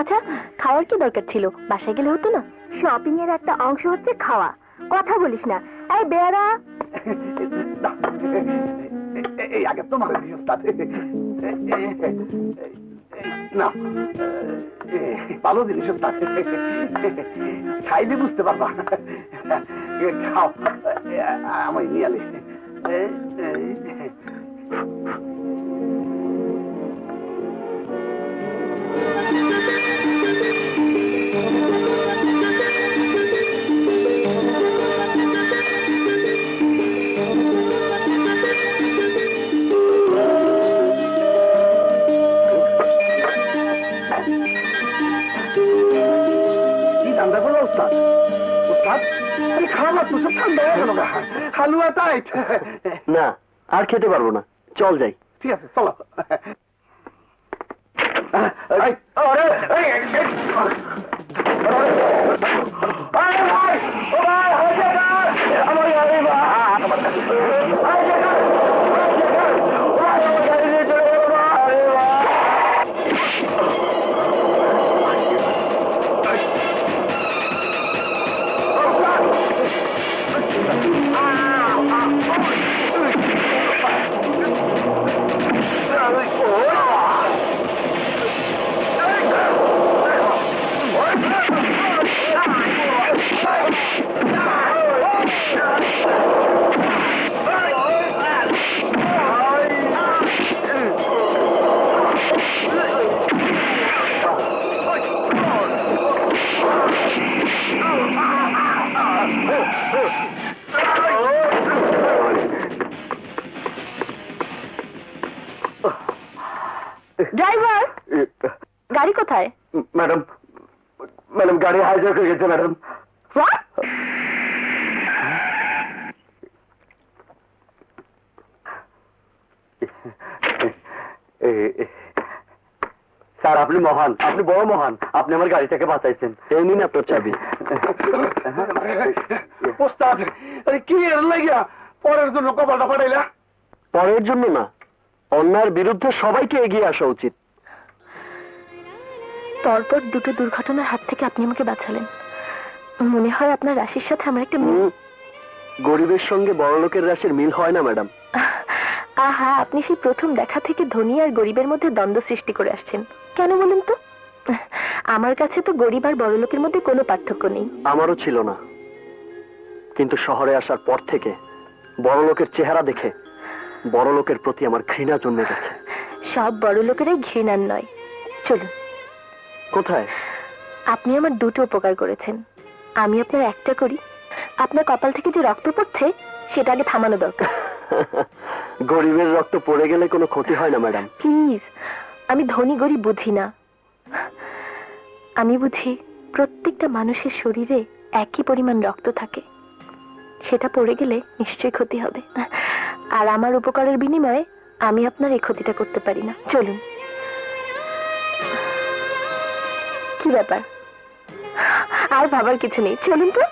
আচ্ছা, খাওয়ার কি দরকার ছিল? বাসায় গেলে হতো না? শপিং এর একটা অংশ হচ্ছে খাওয়া। কথা বলিস না। এই বেয়ারা, এই আগে তোমার না ভালো জিনিস খাইলে বুঝতে পারবা। খাও, আমি নিয়ে আলি। হালুয়া টাইট না, আর খেতে পারবো না, চল যাই। ঠিক আছে, চলো। ড্রাইভার, গাড়ি কোথায়? ম্যাডাম, ম্যাডাম গাড়ি হাইজ্যাক হয়ে গেছে ম্যাডাম। স্যার, আপনি মহান, আপনি বড় মহান, আপনি আমার গাড়িটাকে বাঁচাইছেন। এই নিন আপনার চাবি। ওস্তাদ, কি এর লাগিয়া পরের জন্য কপালটা পাঠাইলা? পরের জন্য না, অন্যায়ের বিরুদ্ধে সবাইকে এগিয়ে আসা উচিত। পরপর দুটো দুর্ঘটনার হাত থেকে আপনি আমাকে বাঁচালেন। মনে হয় আপনার রাশির সাথে আমার একটা মিল। গরিবের সঙ্গে বড়লোকের রাশির মিল হয় না ম্যাডাম। আহা, আপনি সেই প্রথম দেখা থেকে ধনী আর গরিবের মধ্যে দ্বন্দ্ব সৃষ্টি করে আসছেন। কেন বলুন তো? আমার কাছে তো গরিব আর বড়লোকের মধ্যে কোনো পার্থক্য নেই। আমারও ছিল না, কিন্তু শহরে আসার পর থেকে বড়লোকের চেহারা দেখে বড়লোকের প্রতি আমার ঘৃণা জন্মে গেছে। সব বড়লোকেরাই ঘৃণার নয়। চলুন। কোথায়? আপনি আমার দুটো উপকার করেছেন, আমি আপনার একটা করি। আপনার কপাল থেকে যে রক্ত পড়ছে সেটা আগে থামানো দরকার। গরিবের রক্ত পড়ে গেলে কোনো ক্ষতি হয় না ম্যাডাম। প্লিজ, আমি ধনী গরিব বুঝি না। আমি বুঝি প্রত্যেকটা মানুষের শরীরে একই পরিমাণ রক্ত থাকে, সেটা পড়ে গেলে নিশ্চয়ই ক্ষতি হবে। আর আমার উপকারের বিনিময়ে আমি আপনার এই ক্ষতিটা করতে পারি না। চলুন। কি ব্যাপার? আর ভাবার কিছু নেই, চলুন তো।